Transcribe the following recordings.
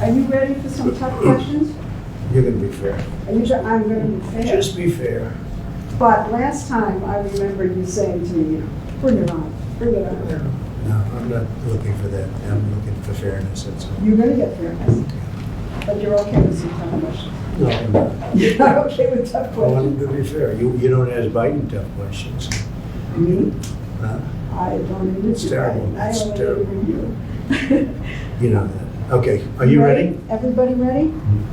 Are you ready for some tough questions? You're going to be fair. I'm going to be fair. Just be fair. But last time, I remember you saying to me, bring it on, bring it on. No, I'm not looking for that. I'm looking for fairness, that's all. You're going to get fairness. But you're okay with some tough questions. No, I'm not. You're not okay with tough I want questions. to be fair. You don't ask Biden tough questions. Me? Huh? I don't even. It's terrible. I It's only terrible. interview you. You know that. Okay, are you ready? Everybody ready?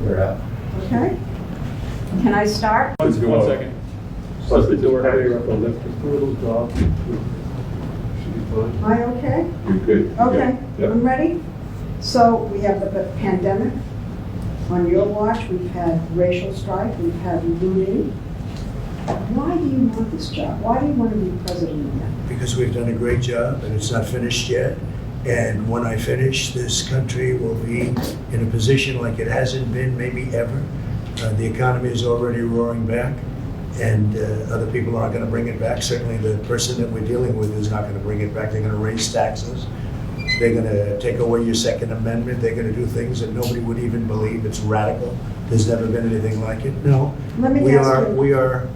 We're out. Okay. Can I start? Let's do 1 second. Plus the door higher up, I'll lift just a little drop. Should be fine. Am I okay? You're good. Okay, Yep. I'm ready. So we have the pandemic. On your watch, we've had racial strife, we've had looting. Why do you want this job? Why do you want to be president again? Because we've done a great job and it's not finished yet. And when I finish, this country will be in a position like it hasn't been maybe ever. The economy is already roaring back, and other people aren't going to bring it back. Certainly the person that we're dealing with is not going to bring it back. They're going to raise taxes. They're going to take away your Second Amendment. They're going to do things that nobody would even believe. It's radical. There's never been anything like it. No, Let me we ask are you- we are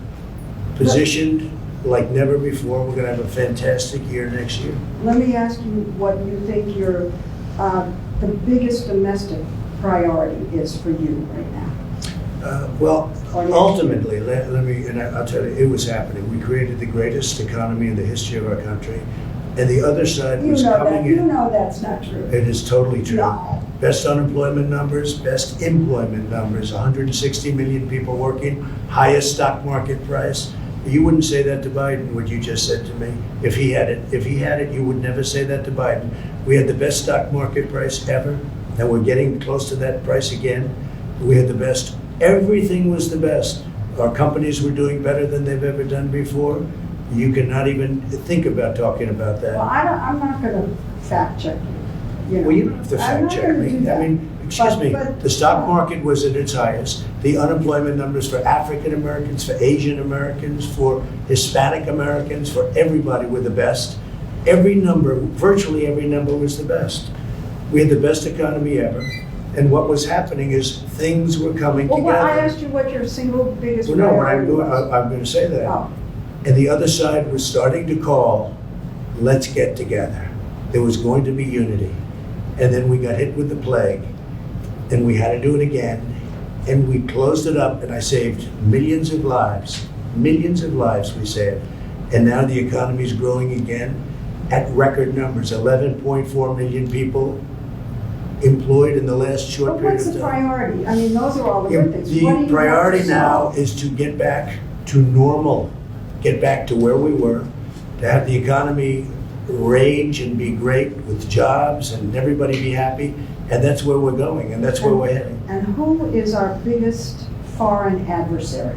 positioned like never before. We're going to have a fantastic year next year. Let me ask you what you think your, the biggest domestic priority is for you right now. Well, Or next ultimately, let me, and I'll tell you, it was happening. We created the greatest economy in the history of our country, and the other side You was know coming that, you in. know that's not true. It is totally true. No. Best unemployment numbers, best employment numbers, 160 million people working, highest stock market price. You wouldn't say that to Biden, what you just said to me. If he had it, you would never say that to Biden. We had the best stock market price ever, and we're getting close to that price again. We had the best, everything was the best. Our companies were doing better than they've ever done before. You cannot even think about talking about that. Well, I'm not going to fact check you. You know. Well, you don't have to I'm fact not check gonna me. do that. I mean, excuse me, But- the stock market was at its highest. The unemployment numbers for African Americans, for Asian Americans, for Hispanic Americans, for everybody were the best. Every number, virtually every number was the best. We had the best economy ever. And what was happening is things were coming Well, together. I asked you what your single biggest Well, no, what I'm priority going, was. I'm going to say that. Oh. And the other side was starting to call, let's get together. There was going to be unity. And then we got hit with the plague, and we had to do it again. And we closed it up, and I saved millions of lives we saved. And now the economy is growing again at record numbers, 11.4 million people employed in the last short But period what's of the time. priority? I mean, those are all the good things. What do The you priority have to now solve? is to get back to normal, get back to where we were, to have the economy rage and be great with jobs and everybody be happy. And that's where we're going, and that's where we're heading. And who is our biggest foreign adversary?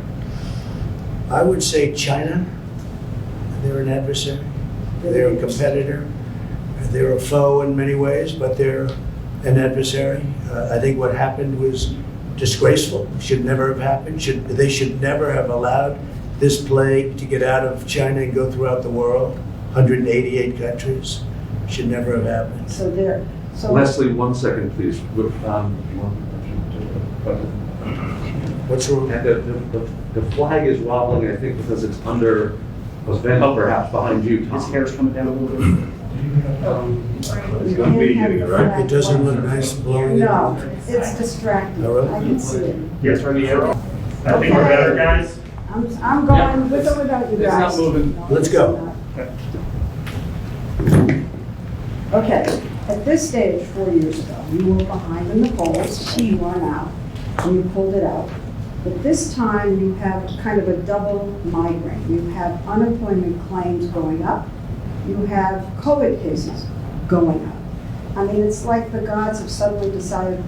I would say China. They're an adversary. They're a competitor. They're a foe in many ways, but they're an adversary. I think what happened was disgraceful. Should never have happened. They should never have allowed this plague to get out of China and go throughout the world. 188 countries. Should never have happened. So there. So Leslie, 1 second, please. What's wrong? And the flag is wobbling, I think, because it's under a vent perhaps behind you, Tom. His hair's coming down a little bit. you can't have the flag It doesn't look flying. nice blowing. No, it's distracting. Oh, really? I can see it. Yes, from the arrow. I think we're better, guys. I'm going with or without you It's guys. not moving. No, Let's it's go. not. Okay, at this stage, 4 years ago, you were behind in the polls, you are now, and you pulled it out. But this time, you have kind of a double migraine. You have unemployment claims going up, you have COVID cases going up. I mean, it's like the gods have suddenly decided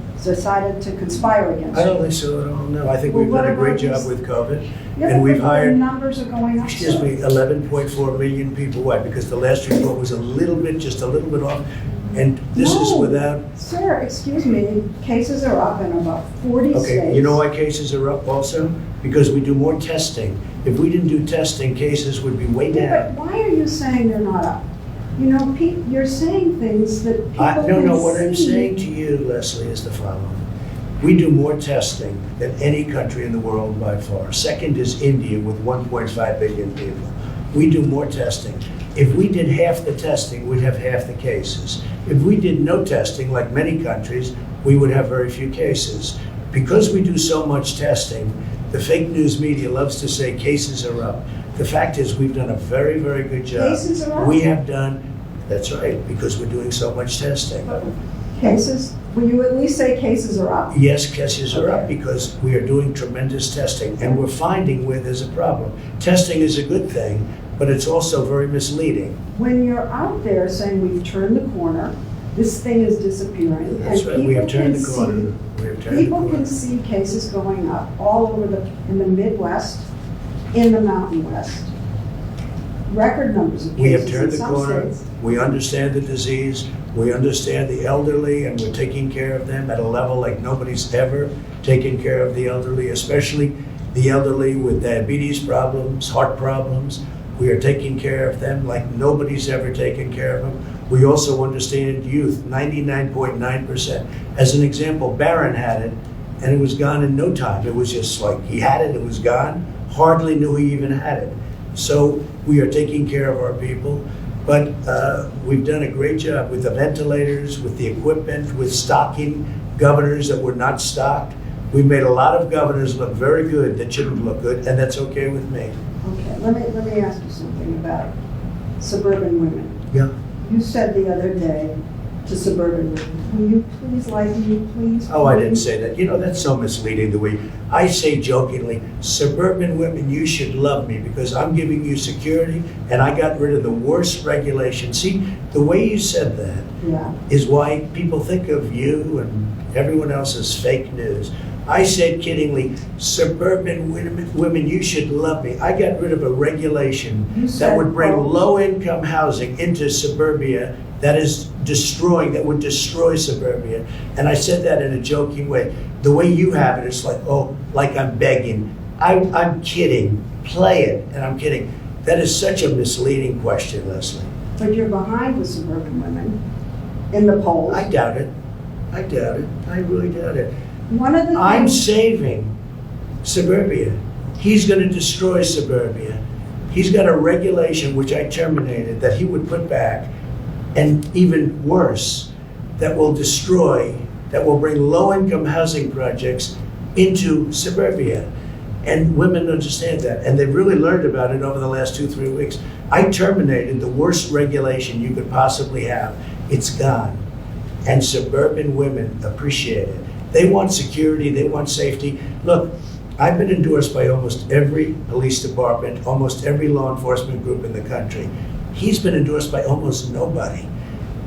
to conspire against I you. don't think so at all. No, I think Well, we've what done a great about job this- with COVID. Yeah, And but we've the hired, numbers are going up. excuse so- me, 11.4 million people. Why? Because the last report was just a little bit off. And this is No. without, Sir, excuse me, cases are up in about 40 states. okay, you know why cases are up also? Because we do more testing. If we didn't do testing, cases would be way Yeah, down. but why are you saying they're not up? You know, Pete, you're saying things that people can see. No, what I'm saying to you, Leslie, is the following. We do more testing than any country in the world by far. Second is India with 1.5 billion people. We do more testing. If we did half the testing, we'd have half the cases. If we did no testing, like many countries, we would have very few cases. Because we do so much testing, the fake news media loves to say cases are up. The fact is, we've done a very, very good job. Cases are up? We have done, that's right, because we're doing so much testing. Cases, will you at least say cases are up? Yes, cases are up Okay. because we are doing tremendous testing, and we're finding where there's a problem. Testing is a good thing, but it's also very misleading. When you're out there saying we've turned the corner, this thing is disappearing. That's and right, we have people turned can the corner. see- We have turned the People corner. can see cases going up all over in the Midwest, in the Mountain West. Record numbers of We have cases turned in the some corner. states. We understand the disease. We understand the elderly, and we're taking care of them at a level like nobody's ever taken care of the elderly, especially the elderly with diabetes problems, heart problems. We are taking care of them like nobody's ever taken care of them. We also understand youth, 99.9%. As an example, Barron had it, and it was gone in no time. It was just like he had it, it was gone. Hardly knew he even had it. So we are taking care of our people, but we've done a great job with the ventilators, with the equipment, with stocking governors that were not stocked. We've made a lot of governors look very good that shouldn't look good, and that's okay with me. Okay, let me ask you something about suburban women. Yeah. You said the other day to suburban women, will you please like me, please? Oh, I didn't say that. You know, that's so misleading the way I say jokingly, suburban women, you should love me because I'm giving you security and I got rid of the worst regulation. See, the way you said that Yeah. is why people think of you and everyone else as fake news. I said kiddingly, suburban women, you should love me. I got rid of a regulation You that said, would bring quote, low-income housing into suburbia that would destroy suburbia. And I said that in a joking way. The way you have it, it's like, oh, like I'm begging. I'm kidding. Play it, and I'm kidding. That is such a misleading question, Leslie. But you're behind with suburban women in the polls. I doubt it. I doubt it. I really doubt it. One of the I'm things, saving suburbia. He's going to destroy suburbia. He's got a regulation, which I terminated, that he would put back, and even worse, that will bring low-income housing projects into suburbia. And women understand that, and they've really learned about it over the last 2-3 weeks. I terminated the worst regulation you could possibly have. It's gone. And suburban women appreciate it. They want security, they want safety. Look, I've been endorsed by almost every police department, almost every law enforcement group in the country. He's been endorsed by almost nobody.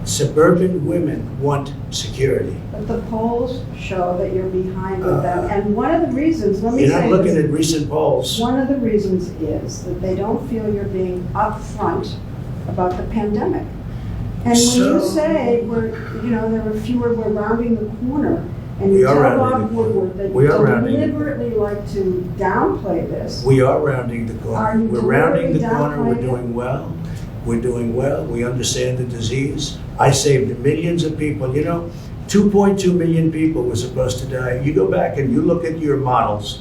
Suburban women want security. but the polls show that you're behind with them. And one of the reasons, let me You're say not looking this, at recent polls. one of the reasons is that they don't feel you're being upfront about the pandemic. And when you So- say we're rounding the corner, and We you are tell rounding Bob the corner. Woodward that We you are rounding the deliberately like to downplay this. We are rounding the Are corner. you We're rounding the deliberately corner. We're downplaying it? doing well. We're doing well. We understand the disease. I saved millions of people. You know, 2.2 million people were supposed to die. You go back and you look at your models,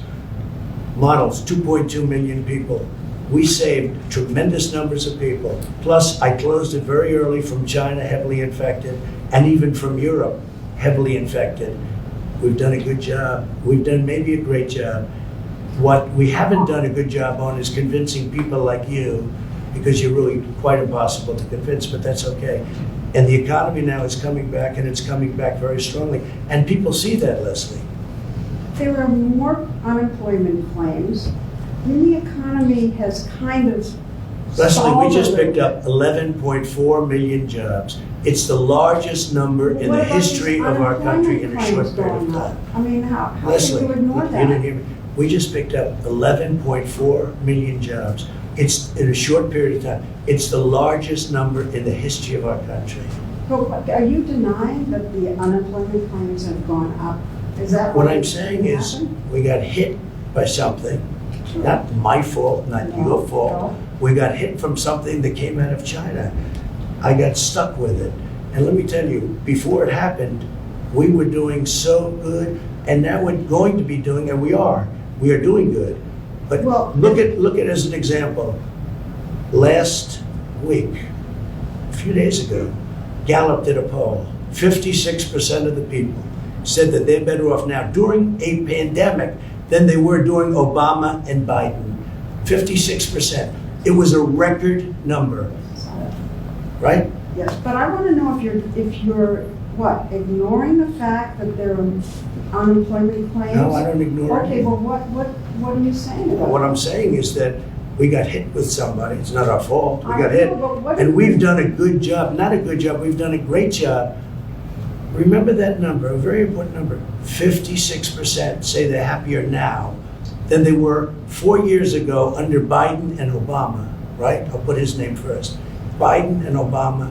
2.2 million people. We saved tremendous numbers of people. Plus, I closed it very early from China, heavily infected, and even from Europe, heavily infected. We've done a good job. We've done maybe a great job. What we haven't done a good job on is convincing people like you, because you're really quite impossible to convince, but that's okay. And the economy now is coming back, and it's coming back very strongly. And people see that, Leslie. There are more unemployment claims. And the economy has kind of Leslie, we just stalled a picked little up 11.4 million jobs. It's the largest number bit. in What the about histoy these of our country in a unemployment short claims period of going time. up? I mean, how Leslie, can you ignore you didn't that? hear me. We just picked up 11.4 million jobs. It's in a short period of time. It's the largest number in the history of our country. But are you denying that the unemployment claims have gone up? Is that What what I'm is saying is, happened? we got hit by something, not my fault, not No, your fault. no. We got hit from something that came out of China. I got stuck with it. And let me tell you, before it happened, we were doing so good, and now we're going to be doing, and we are doing good. But Well- look at as an example, last week, a few days ago, Gallup did a poll. 56% of the people said that they're better off now during a pandemic than they were during Obama and Biden. 56%. It was a record number, right? Yes, but I want to know if you're, what, ignoring the fact that there are unemployment claims? No, I don't ignore it. Okay, well, what are you saying about What it? I'm saying is that we got hit with somebody. It's not our fault. We I got know, hit. but what And if- we've done a good job, not a good job, we've done a great job. Remember that number, a very important number. 56% say they're happier now than they were 4 years ago under Biden and Obama, right? I'll put his name first. Biden and Obama.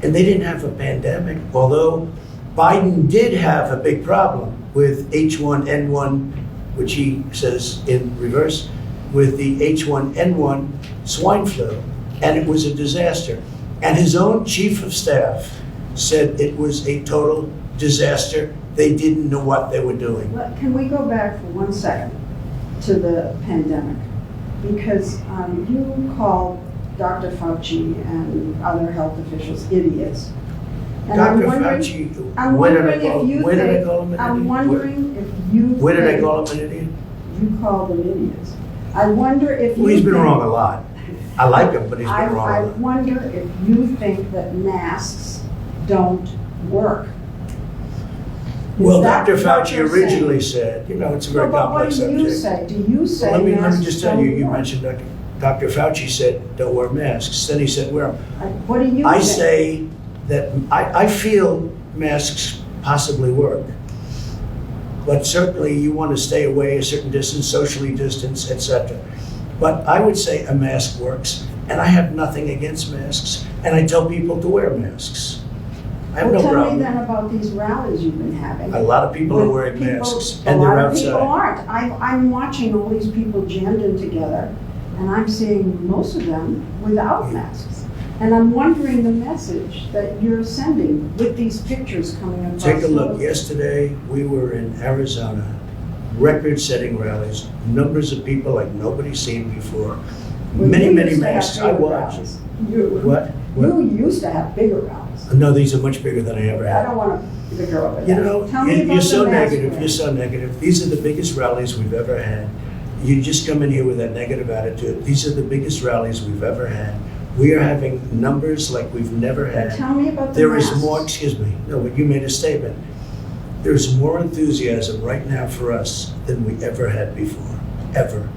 And they didn't have a pandemic, although Biden did have a big problem with H1N1, which he says in reverse, with the H1N1 swine flu, and it was a disaster. And his own chief of staff said it was a total disaster. They didn't know what they were doing. Can we go back for 1 second to the pandemic? Because you called Dr. Fauci and other health officials idiots. And Dr. I'm wondering- Fauci, I'm where did wondering I call if you where did I think- call him an I'm idiot? wondering if you Where did I think call him an idiot? You called them idiots. I wonder if you Well, he's been think- wrong a lot. I like him, but he's been wrong I a lot. wonder if you think that masks don't work. Is Well, that Dr. what Fauci you're originally saying? said, it's a very No, but complex what do you subject. say? Do you say Let me masks just tell you, don't you work? mentioned Dr. Fauci said, don't wear masks. Then he said, wear them. What do you I think? say that I feel masks possibly work. But certainly you want to stay away a certain distance, socially distance, etc. But I would say a mask works, and I have nothing against masks, and I tell people to wear masks. I have Well, no tell me problem. then about these rallies you've been having. A lot of people are With wearing people- masks, and they're A lot of people outside. aren't. I'm watching all these people jammed in together, and I'm seeing most of them without masks. And I'm wondering the message that you're sending with these pictures coming across. Take a look. the- Yesterday, we were in Arizona, record-setting rallies, numbers of people like nobody's seen before. Well, Many, you many used to have masks. I bigger watched. rallies. You What? You used to have bigger rallies. No, these are much bigger than I ever I had. don't want to bicker over that. You know, Tell me you're about so the mask negative, wearing. you're so negative. These are the biggest rallies we've ever had. You just come in here with that negative attitude. These are the biggest rallies we've ever had. We are having numbers like we've never had. Tell me about the There is masks. more, excuse me, no, but you made a statement. There's more enthusiasm right now for us than we ever had before, ever.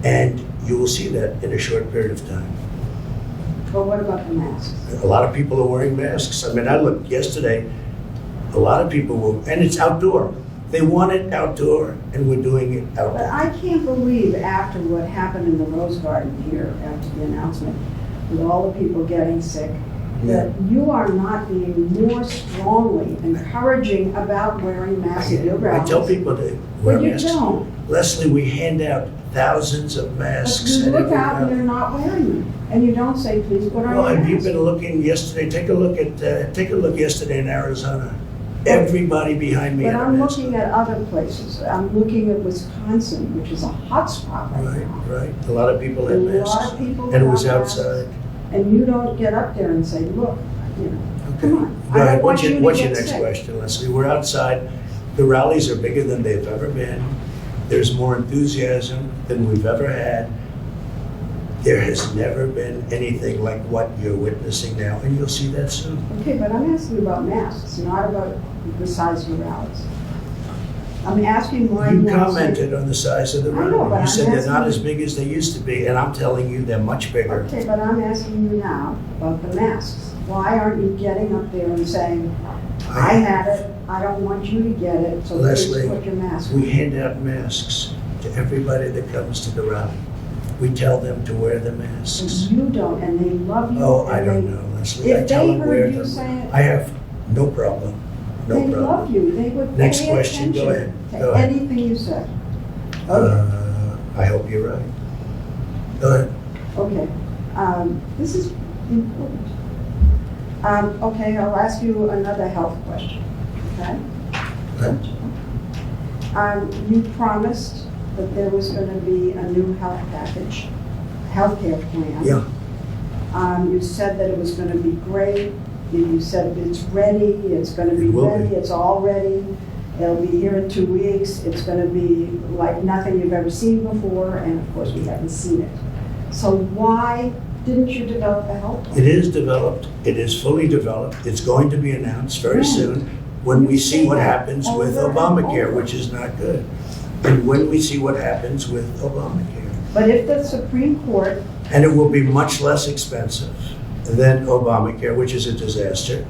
And you will see that in a short period of time. But what about the masks? A lot of people are wearing masks. I mean, I looked yesterday, a lot of people were, and it's outdoor. They want it outdoor, and we're doing it But outdoor. I can't believe after what happened in the Rose Garden here, after the announcement, with all the people getting sick, that you are not being more strongly encouraging about wearing masks at your I rallies. tell people to wear But you masks. don't. Leslie, we hand out thousands of But masks. you at look every out and rally. you're not wearing them, and you don't say, please put on Well, your have you mask. been looking yesterday? Take a look yesterday in Arizona. Everybody behind me But had a I'm mask. looking at other places. I'm looking at Wisconsin, which is a hot spot right Right, now. right. A lot of people A had lot masks. of people And it was without masks. outside. And you don't get up there and say, look, you know, Okay. come on. Go I ahead. don't want you to What's your get next sick. question, Leslie? We're outside. The rallies are bigger than they've ever been. There's more enthusiasm than we've ever had. There has never been anything like what you're witnessing now, and you'll see that soon. Okay, but I'm asking about masks, not about the size of your rallies. I'm asking why You you want to commented on the size of the I know, rally. but You I'm said they're not as asking- big as they used to be, and I'm telling you they're much bigger. Okay, but I'm asking you now about the masks. Why aren't you getting up there and saying, I had it, I don't want you to get it, so please Leslie, put your mask on? We hand out masks to everybody that comes to the rally. We tell them to wear the masks. You don't, and they love you. Oh, I and don't they- know, Leslie. I If tell they them wear heard you them. say it, I have no problem. No they problem. love you, they would Next pay question, go attention ahead, to go ahead. anything you say. Okay, I hope you're right. Go ahead. okay. This is important. Okay, I'll ask you another health question, okay? You promised that there was going to be a new health package, healthcare plan. Yeah, You said that it was going to be great. You said it's ready, it's going to be It will be. ready, it's all ready. It'll be here in 2 weeks. It's going to be like nothing you've ever seen before, and of course, we haven't seen it. So why didn't you develop a health plan? it is developed, it is fully developed, it's going to be announced very When? soon when we see what happens with Over and Obamacare, over. which is not good. And when we see what happens with Obamacare. But if the Supreme Court, And it will be much less expensive than Obamacare, which is a disaster,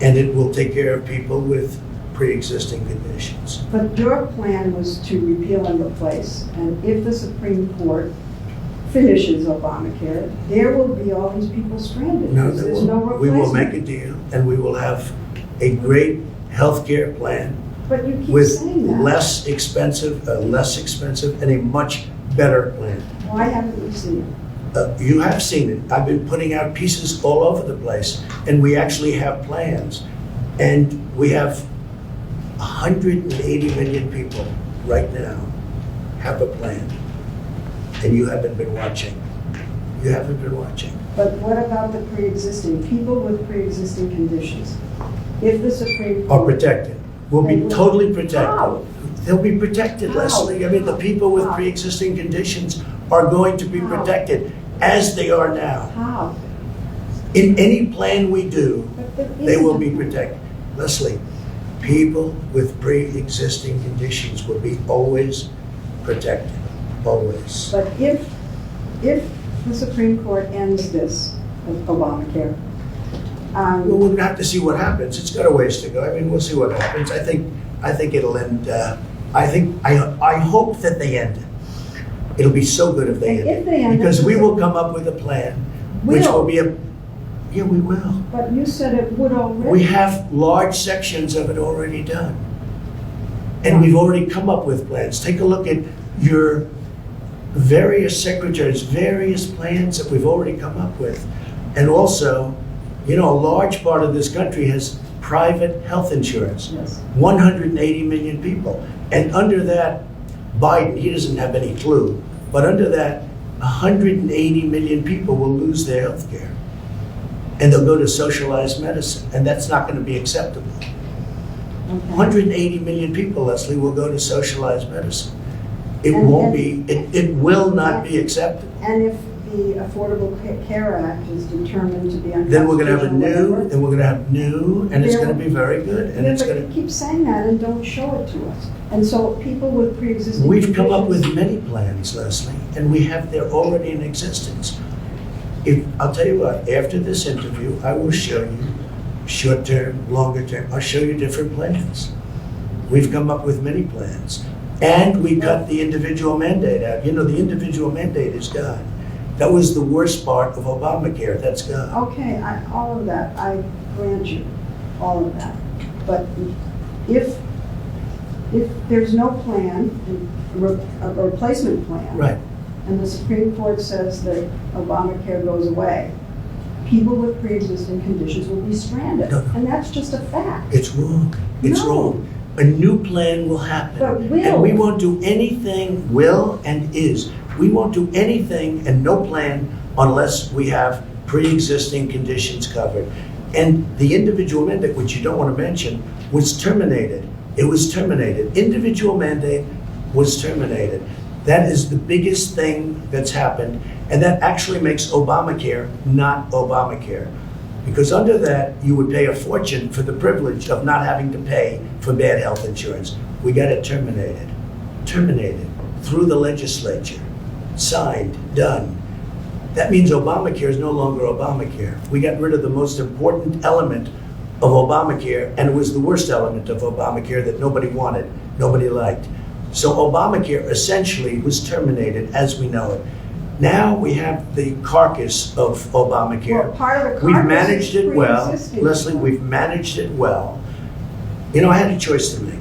and it will take care of people with pre-existing conditions. but your plan was to repeal and replace, and if the Supreme Court finishes Obamacare, there will be all these people stranded. No, because there there's no won't. We will make a replacement. deal, and we will have a great healthcare plan But you keep with saying that. less expensive, and a much better plan. Why haven't we seen it? You have seen it. I've been putting out pieces all over the place, and we actually have plans. And we have 180 million people right now have a plan. And you haven't been watching. You haven't been watching. But what about the pre-existing, people with pre-existing conditions? If the Supreme Are Court. protected. Will be totally protected. How? They'll be protected, How? Leslie. I mean, the people with How? pre-existing conditions are going to be How? protected, as they are now. How? In any plan we do, But there they will isn't. be protected. Leslie, people with pre-existing conditions will be always protected, always. But if the Supreme Court ends this, Obamacare, Well, we'll have to see what happens. It's got a ways to go. I mean, we'll see what happens. I think it'll end. I hope that they end it. It'll be so good if they And end if they it, end it, because we it's- will come up with a plan, which Will. will be a. Yeah, we will. but you said it would already. We have large sections of it already done. And we've already come up with plans. Take a look at your various secretaries, various plans that we've already come up with. And also, a large part of this country has private health insurance. Yes. 180 million people. And under that, Biden, he doesn't have any clue, but under that, 180 million people will lose their health care. And they'll go to socialized medicine, and that's not going to be acceptable. Okay. 180 million people, Leslie, will go to socialized medicine. It And- won't and- be, it will not be acceptable. And if the Affordable Care Act is determined to be unconstitutional. Then we're going to have whatever, and it's going to be very good, and Yeah, it's but going you keep saying that and don't show it to us. And so people with pre-existing to, we've come up with conditions- many plans, Leslie, and they're already in existence. I'll tell you what, after this interview, I will show you short-term, longer-term, I'll show you different plans. We've come up with many plans. And we cut the individual mandate out. The individual mandate is gone. That was the worst part of Obamacare, that's gone. Okay, all of that, I grant you, all of that. But if there's no plan, a replacement plan. Right. And the Supreme Court says that Obamacare goes away, people with pre-existing conditions will be stranded. No. And that's just a fact. It's wrong. It's No. wrong. A new plan will happen. But will. And we won't do anything, will and is. We won't do anything and no plan unless we have pre-existing conditions covered. And the individual mandate, which you don't want to mention, was terminated. It was terminated. Individual mandate was terminated. That is the biggest thing that's happened. And that actually makes Obamacare not Obamacare. Because under that, you would pay a fortune for the privilege of not having to pay for bad health insurance. We got it terminated. Terminated through the legislature. Signed, done. That means Obamacare is no longer Obamacare. We got rid of the most important element of Obamacare, and it was the worst element of Obamacare that nobody wanted, nobody liked. So Obamacare essentially was terminated as we know it. Now we have the carcass of Obamacare. Well, part of the We've carcass managed is it well. pre-existing. Leslie, we've managed it well. I had a choice to make.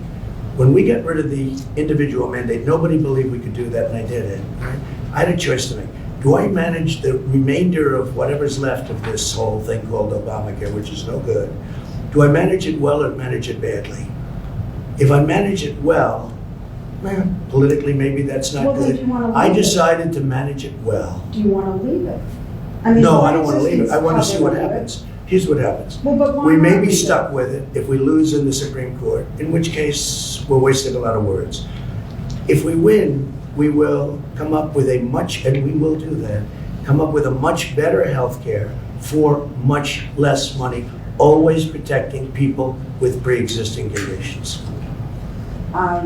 When we got rid of the individual mandate, nobody believed we could do that, and I did it. Right? I had a choice to make. Do I manage the remainder of whatever's left of this whole thing called Obamacare, which is no good? Do I manage it well or manage it badly? If I manage it well, politically maybe that's not Well, then good. do you wanna I leave it? decided to manage it well. Do you want to leave it? I mean, No, the I don't want to leave it. I want to see existing what cover, happens. Here's what happens. Well, but why We may not be leave it? stuck with it if we lose in the Supreme Court, in which case we're wasting a lot of words. If we win, we will come up with a much, and we will do that, come up with a much better health care for much less money, always protecting people with pre-existing conditions. Are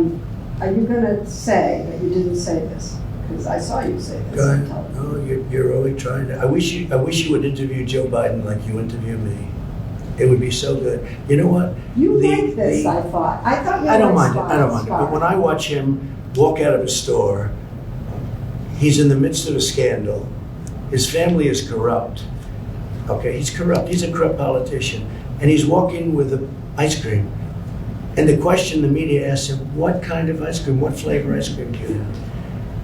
you going to say that you didn't say this? Because I saw you say this. Go on ahead. television. No, you're really trying to. I wish you would interview Joe Biden like you interview me. It would be so good. You know what? You The- like this, the- I thought. I thought you I don't liked mind it. I don't mind it. But when I watch him walk out of a store, he's in the midst of a scandal. His family is corrupt. Okay, he's corrupt. He's a corrupt politician, and he's walking with an ice cream. And the question the media asks him, "What kind of ice cream? What flavor ice cream do you have?"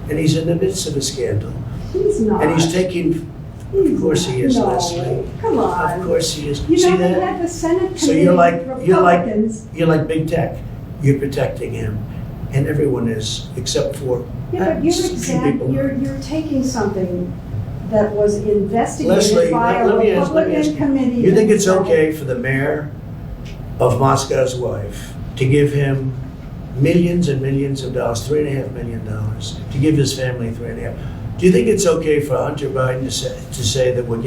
And he's in the midst of a scandal, He's not. and he's taking. Of course he is, No, Leslie. come on. Of course he is. You See know, we that? had the Senate So committee you're like Republicans. big tech. You're protecting him, and everyone is except for Yeah, but few people. you're taking something that was investigated Leslie, by a let me ask Republican you. committee. You think in it's the Senate. okay for the mayor of Moscow's wife to give him millions and millions of dollars, $3.5 million, to give his family 3.5? Do you think it's okay for Hunter Biden to say that we're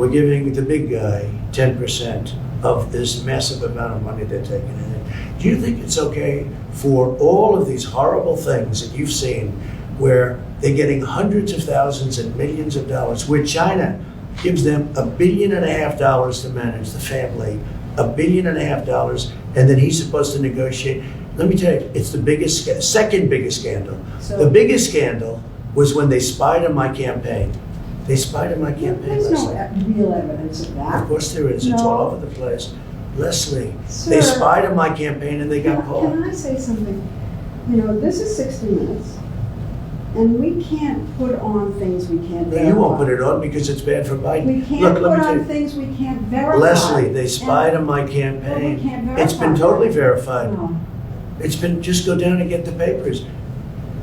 giving the big guy 10% of this massive amount of money they're taking in? Do you think it's okay for all of these horrible things that you've seen where they're getting hundreds of thousands and millions of dollars, where China gives them $1.5 billion to manage the family, $1.5 billion, and then he's supposed to negotiate? Let me tell you, it's the second biggest scandal. So- The biggest scandal was when they spied on my campaign. They spied on my campaign. There's no Leslie. real evidence of that. Of course there is. It's No. all over the place. Leslie, Sir, they spied on my campaign and they got Can caught. I say something? You know, this is 60 Minutes, and we can't put on things we can't No, verify. you won't put it on because it's bad for Biden. We can't Look, put let me tell on you. things we can't verify. Leslie, they spied on my Well, we campaign. can't It's been verify. totally verified. No. It's been, just go down and get the papers.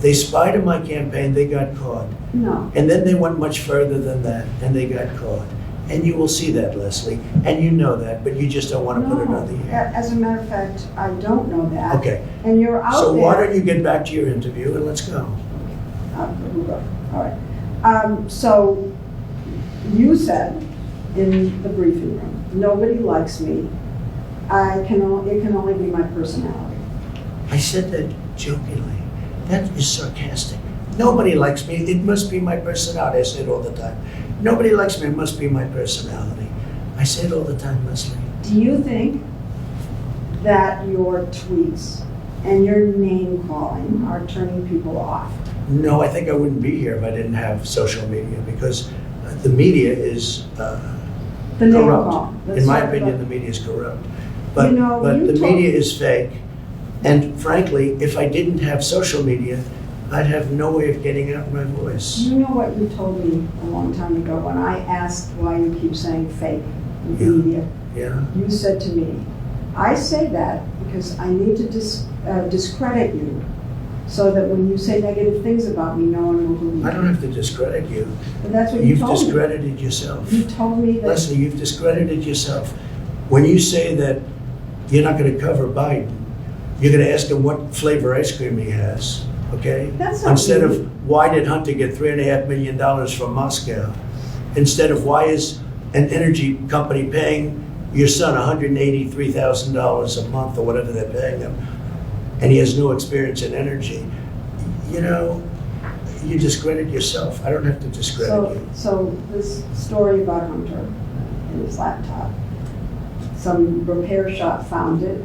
They spied on my campaign, they got caught. No. And then they went much further than that, and they got caught. And you will see that, Leslie, and you know that, but you just don't want to put it on the air. As a matter of fact, I don't know that. Okay, And you're out so there. why don't you get back to your interview and let's go. We'll go. All right. So you said in the briefing room, nobody likes me. It can only be my personality. I said that jokingly. That is sarcastic. Nobody likes me. It must be my personality. I say it all the time. Nobody likes me. It must be my personality. I say it all the time, Leslie. Do you think that your tweets and your name calling are turning people off? No, I think I wouldn't be here if I didn't have social media because the media is The name corrupt. call. In my opinion, the media is corrupt. But, You know, but you the told- media is fake. And frankly, if I didn't have social media, I'd have no way of getting out my voice. You know what you told me a long time ago when I asked why you keep saying fake in the Yeah. media? Yeah? You said to me, I say that because I need to discredit you so that when you say negative things about me, no one will believe I you. don't have to discredit you. But that's what you You've told me. discredited yourself. You told me that. Leslie, you've discredited yourself. When you say that you're not going to cover Biden, you're going to ask him what flavor ice cream he has, okay? That's not Instead me. of why did Hunter get $3.5 million from Moscow? Instead of why is an energy company paying your son $183,000 a month or whatever they're paying him, and he has no experience in energy. You know, you discredit yourself. I don't have to discredit you. So this story about Hunter and his laptop, some repair shop found it.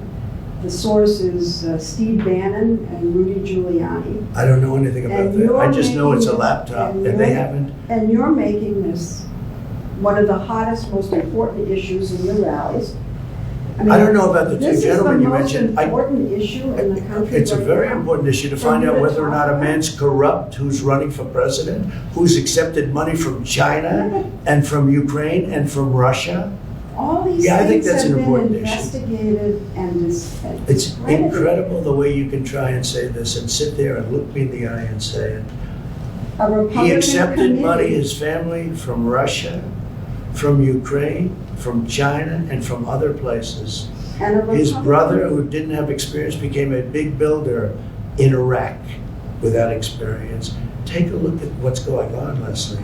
The source is Steve Bannon and Rudy Giuliani. I don't know anything about And that. you're I just know it's a making- laptop, and and they you're- haven't. And you're making this one of the hottest, most important issues in your rallies. I don't know about the two gentlemen you mentioned. This is the most important issue in the country It's a right very now. important issue to For find you out to whether or talk not a about. man's corrupt who's running for president, who's accepted money from China and from Ukraine and from Russia. All these Yeah, I think things that's have an been important issue. investigated and discredited. It's incredible the way you can try and say this and sit there and look me in the eye and say it. A Republican He accepted money, committee- his family, from Russia, from Ukraine, from China, and from other places. and a His Republican- brother, who didn't have experience, became a big builder in Iraq without experience. Take a look at what's going on, Leslie,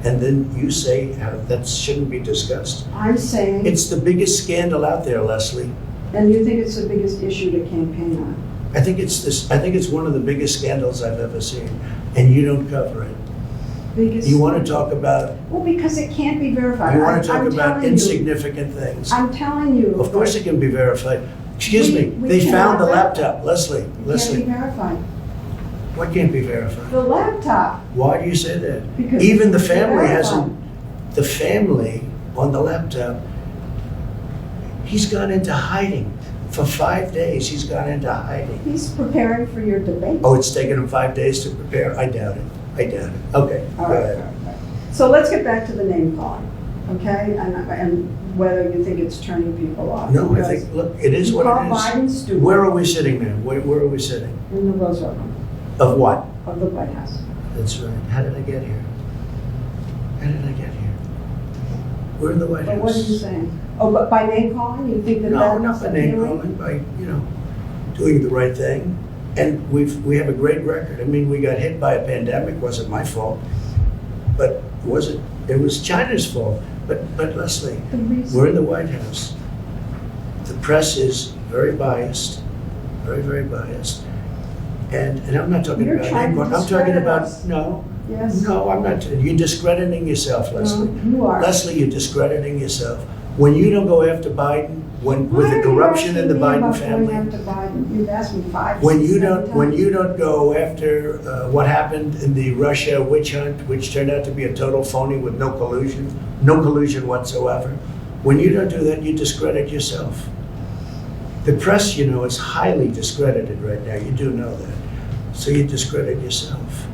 and then you say how that shouldn't be discussed. I'm saying, It's the biggest scandal out there, Leslie. and you think it's the biggest issue to campaign on? I think it's one of the biggest scandals I've ever seen, and you don't cover it. Biggest- You want to talk about, Well, because it can't be verified. you want to talk I'm about telling you. insignificant things. I'm telling you. Of course it can be verified. Excuse me, We they found the cannot laptop, Leslie, It can't be Leslie. verified. What can't be verified? The laptop, Why do you say that? because. Even the it's family verified. hasn't, the family on the laptop, he's gone into hiding. For 5 days, he's gone into hiding. He's preparing for your debate. Oh, it's taken him 5 days to prepare? I doubt it. I doubt it. Okay, go All right, ahead. all right. So let's get back to the name calling, okay? And whether you think it's turning people off. No, I because think, look, it is you what call it is. Biden stupid Where are we sitting now? Where are we sitting? in the Roosevelt Room Of what? of the White House. That's right. How did I get here? How did I get here? We're in the White House. But what are you saying? Oh, but by name calling, you think that No, that's not by name appealing? calling, by, doing the right thing. And we have a great record. I mean, we got hit by a pandemic, wasn't my fault. But it was China's fault. But Leslie, The reason- we're in the White House. The press is very biased, very, very biased. And I'm not talking You're about trying name to calling. I'm talking discredit about, us. no, Yes. no, I'm not. You're discrediting yourself, Leslie. No, you are. Leslie, you're discrediting yourself. When you don't go after Biden, with the corruption in the Biden family, Why are you asking me about going after Biden? You've asked me five, when six, you seven don't, when times. you don't go after what happened in the Russia witch hunt, which turned out to be a total phony with no collusion whatsoever, when you don't do that, you discredit yourself. The press, is highly discredited right now. You do know that. So you discredit yourself.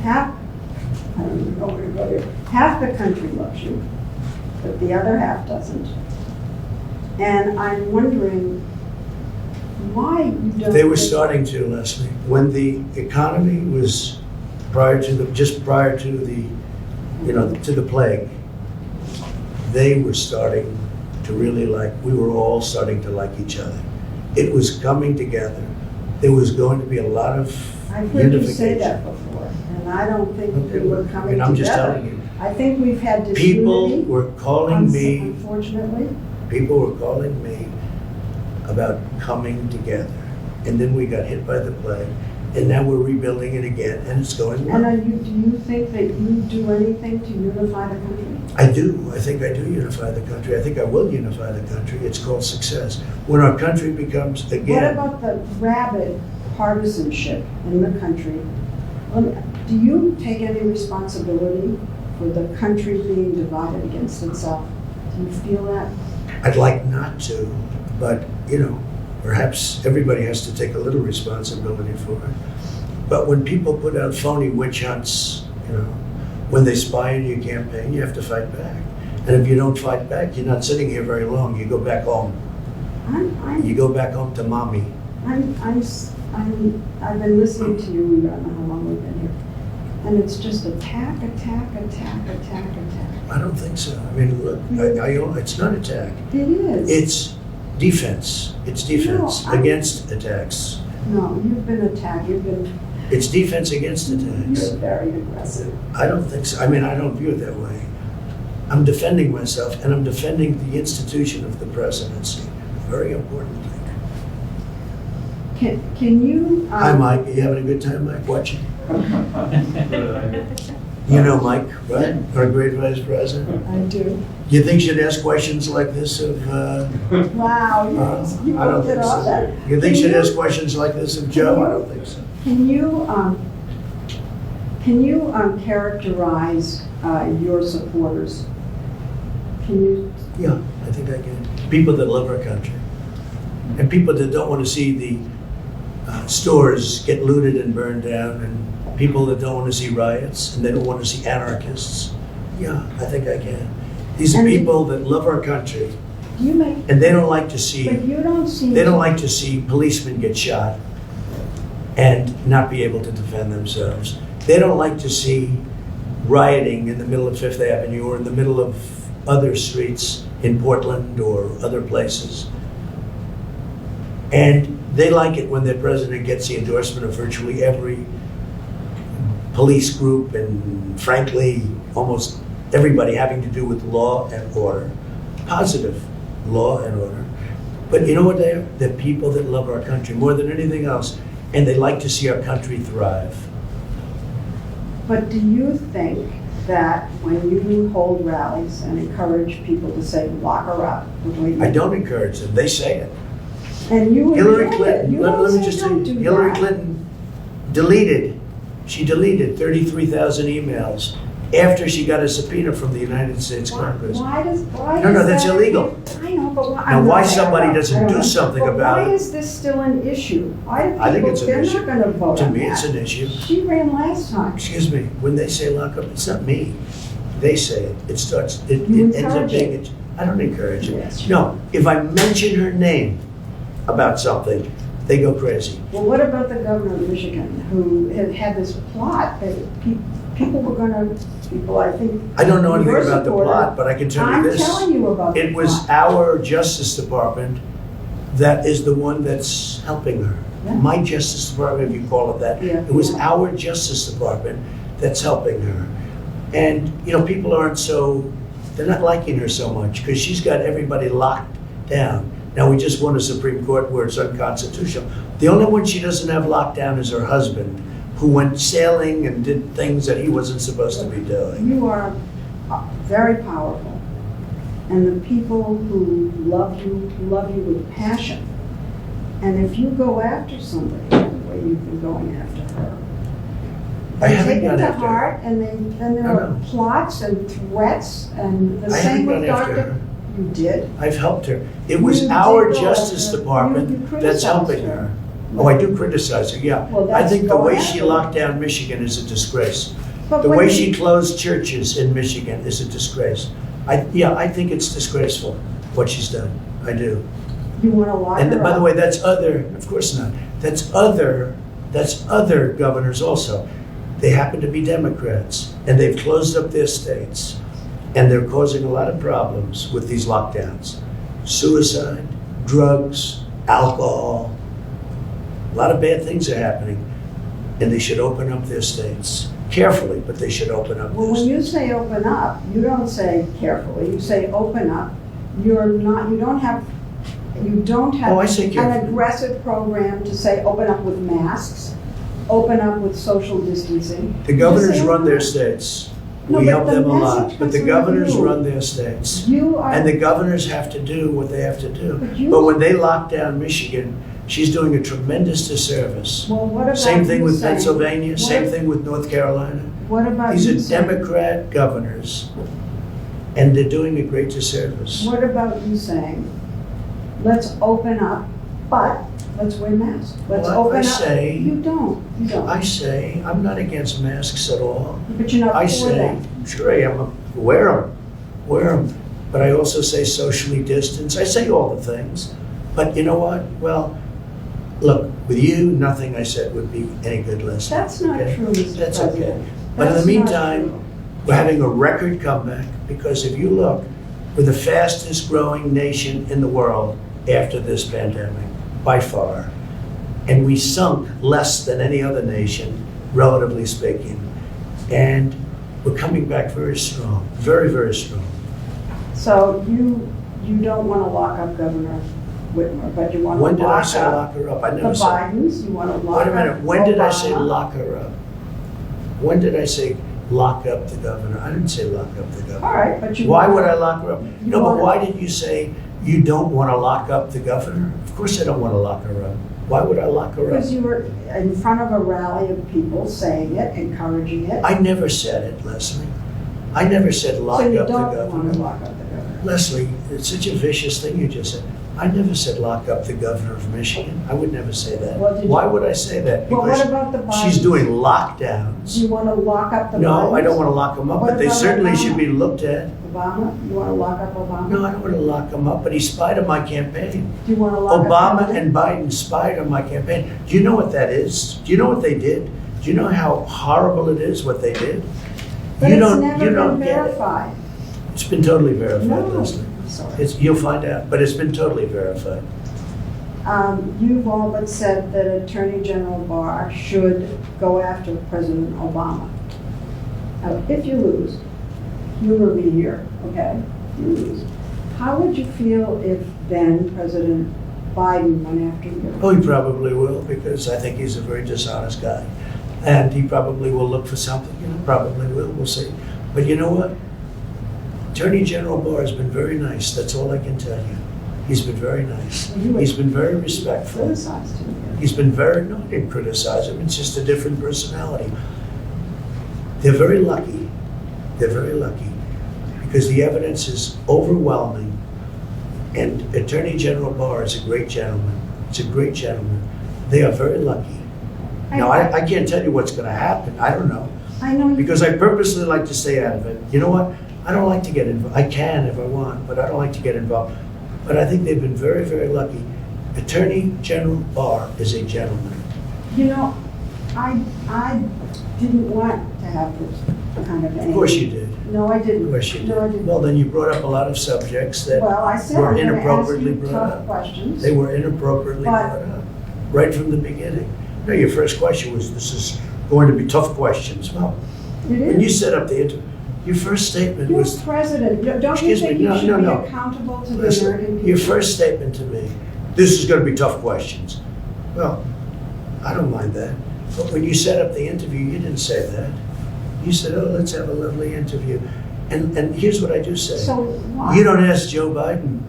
I don't even know where to go here. Half the country loves you, but the other half doesn't. And I'm wondering why you don't. They were think- starting to, Leslie, when the economy was just prior to the plague, they were starting to really we were all starting to like each other. It was coming together. There was going to be a lot of I've heard you say unification. that before, and I don't think Okay, we were well, coming I'm just together. telling you. I think we've had People disunity. were calling me, Unfortunately. people were calling me about coming together. And then we got hit by the plague, and now we're rebuilding it again, and it's going well. And do you think that you do anything to unify the country? I do. I think I do unify the country. I think I will unify the country. It's called success. When our country becomes, What again, about the rabid partisanship in the country? Do you take any responsibility for the country being divided against itself? Do you feel that? I'd like not to, but, perhaps everybody has to take a little responsibility for it. But when people put out phony witch hunts, when they spy on your campaign, you have to fight back. And if you don't fight back, you're not sitting here very long. You go back home. You go back home to mommy. I've been listening to you, I don't know how long we've been here, and it's just attack. I don't think so. I mean, look, it's not attack. It is. It's defense. It's defense No, I- against attacks. No, you've been attacked, It's defense against attacks. you're very aggressive. I don't think so. I mean, I don't view it that way. I'm defending myself, and I'm defending the institution of the presidency. Very important thing. Can you? Hi, Mike. Are you having a good time, Mike, watching? You know Mike, right? Our great vice president. I do. You think she'd ask questions like this of, Wow, you I don't pulled it think off so. there. You think Can she'd you- ask questions like this of Joe? I don't think so. Can you characterize your supporters? Can you? Yeah, I think think I can. People that love our country. And people that don't want to see the stores get looted and burned down, and people that don't want to see riots, and they don't want to see anarchists. Yeah, I think I can. These are And- people that love our country, Do you make, and they don't like to see, but you don't seem. they don't like to see policemen get shot and not be able to defend themselves. They don't like to see rioting in the middle of Fifth Avenue or in the middle of other streets in Portland or other places. And they like it when their president gets the endorsement of virtually every police group and, frankly, almost everybody having to do with law and order. Positive law and order. But you know what they are? They're people that love our country more than anything else, and they like to see our country thrive. But do you think that when you hold rallies and encourage people to say, lock her up, the way you I don't encourage them, they say it. And you Hillary enjoy it. Clinton, You let don't me say just tell don't you, do Hillary that. Clinton deleted 33,000 emails after she got a subpoena from the United States Congress. Why No, is that's that- illegal. I know, but why? Now, I'm why not- somebody I don't doesn't do know. something But about why it? is this still an issue? Why do I think people, it's an they're issue. not gonna vote To on me, that. it's an issue. She ran last time. Excuse me, when they say lock up, it's not me. They say it. It starts, it You ends up encourage being, it. I don't encourage it. Yes. No, if I mention her name about something, they go crazy. Well, what about the governor of Michigan, who had this plot that people were gonna, I think. I don't know anything your about the supporter- plot, but I can tell you I'm this. telling you about the It was plot. our Justice Department that is the one that's helping her. Yeah. My Justice Department, if you call it that. Yeah. It was our Justice Department that's helping her. And, you know, people aren't so, they're not liking her so much because she's got everybody locked down. Now, we just won a Supreme Court where it's unconstitutional. The only one she doesn't have locked down is her husband, who went sailing and did things that he wasn't supposed to be doing. You are very powerful, and the people who love you with passion. And if you go after somebody the way you've been going after her, I they haven't take it gone to after her. heart, and then there I are know. plots and threats, and the I same haven't with gone after Dr. her. You did. I've helped her. It was You our did go Justice after her. Department You that's criticized helping her. her. Oh, I do criticize her, yeah. Well, I that's think the go way after she her. locked down Michigan is a disgrace. But The when way you- she closed churches in Michigan is a disgrace. I think it's disgraceful, what she's done. I do. You want to lock And her by the up. way, that's other, of course not. That's other governors also. They happen to be Democrats, and they've closed up their states, and they're causing a lot of problems with these lockdowns. Suicide, drugs, alcohol, a lot of bad things are happening, and they should open up their states. Carefully, but they should open up Well, their when states. you say open up, you don't say carefully, you say open up. You don't have Oh, I say an carefully. aggressive program to say open up with masks, open up with social distancing. The governors You say run open their up. states. No, We but help the them a lot, message but the comes from governors you. run their states. You are. And the governors have to do what they have to do. But you- But when they lock down Michigan, she's doing a tremendous disservice. Well, what about Same thing you with saying- Pennsylvania, what- same thing with North Carolina. What about These you are saying- Democrat governors, and they're doing a great disservice. What about you saying, let's open up, but let's wear masks. Let's Well, I open up. say- You don't. I say, I'm not against masks at all. But you're not I for say, that. sure I am, wear them. But I also say socially distance. I say all the things. But you know what? Well, look, with you, nothing I said would be any good lesson. That's not okay? true, Mr. That's President. okay. But in the That's not meantime, true. we're having a record comeback because if you look, we're the fastest growing nation in the world after this pandemic, by far. And we sunk less than any other nation, relatively speaking. And we're coming back very strong, very, very strong. So you don't want to lock up Governor Whitmer, but you want to When did I lock say up lock her up? I the never said. Bidens, you want to lock Wait up a minute, when did I say Obama. lock her up? When did I say lock up the governor? I didn't say lock up the governor. All right, but you. Why want- would I lock her up? You No, but wanna- why did you say you don't want to lock up the governor? Of course I don't want to lock her up. Why would I lock her up? Because you were in front of a rally of people saying it, encouraging it. I never said it, Leslie. I never said lock So you up the don't want to governor. lock up the governor. Leslie, it's such a vicious thing you just said. I never said lock up the governor of Michigan. I would never say that. Well, did you- Why would I say that? Well, what Because about the Bidens? she's doing Do lockdowns. you want to lock up the Bidens? No, I don't want to lock them up, What but they about certainly Obama? should be looked at. Obama? You want to lock up Obama? No, I don't want to lock them up, but he spied on my campaign. Do you want to lock up Obama Kennedy? and Biden spied on my campaign. Do you know what that is? Do you know what they did? Do you know how horrible it is what they did? But You it's don't- never you don't been get it. verified. It's been totally verified, No, Leslie. I'm sorry. You'll find out, but it's been totally verified. You've all but said that Attorney General Barr should go after President Obama. Now, if you lose, you will be here, okay? You lose. How would you feel if then President Biden went after you? Oh, he probably will, because I think he's a very dishonest guy. And he probably will look for something, probably will, we'll see. But you know what? Attorney General Barr has been very nice, that's all I can tell you. He's been very nice. Well, you were He's been very respectful. criticized him. He's been very, no, I didn't criticize him, it's just a different personality. They're very lucky, they're very lucky, because the evidence is overwhelming. And Attorney General Barr is a great gentleman, it's a great gentleman. They are very lucky. Now, I can't tell you what's gonna happen, I don't know, I know. because I purposely like to stay out of it. You know what? I don't like to get involved, I can if I want, but I don't like to get involved. But I think they've been very, very lucky. Attorney General Barr is a gentleman. You know, I didn't want to have this kind of. Of course you did. No, I didn't. Of course you did. No, I didn't. Well, then you brought up a lot of subjects that Well, I said were I'm going to ask inappropriately you brought tough up. questions. They were inappropriately But- brought up, right from the beginning. No, your first question was, this is going to be tough questions. Well, It when you is. set up the interview, your first statement You're was, president. Don't you Excuse me, think you no, should no, be no. accountable to the listen, American people? your first statement to me, this is going to be tough questions. Well, I don't mind that. But when you set up the interview, you didn't say that. You said, oh, let's have a lovely interview. And here's what I do say. So what? You don't ask Joe Biden.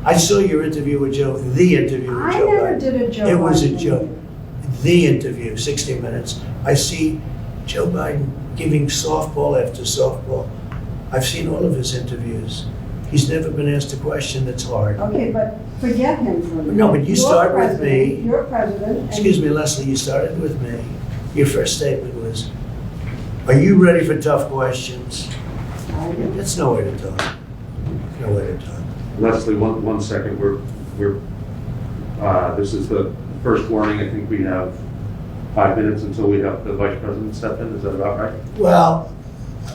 I saw your interview with Joe, the interview with I Joe never Biden. did a Joe It was a Biden joke. interview. The interview, 60 Minutes. I see Joe Biden giving softball after softball. I've seen all of his interviews. He's never been asked a question that's hard. Okay, but forget him for a minute. No, but you You're start with president, me. You're president. and- Excuse me, Leslie, you started with me. Your first statement was, are you ready for tough questions? I do. That's no way to talk. No way to talk. Leslie, one second, this is the first warning, I think we have 5 minutes until we have the vice president step in, is that about right? Well,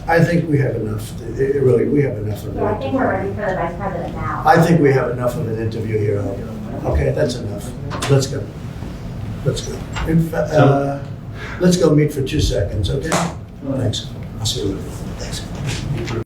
I think we have enough, really, we have enough of So I that. think we're ready for the vice president now. I think we have enough of an interview here. Okay, that's enough. Let's go. Let's go. Let's go meet for 2 seconds, okay? Thanks. I'll see you later. Thanks.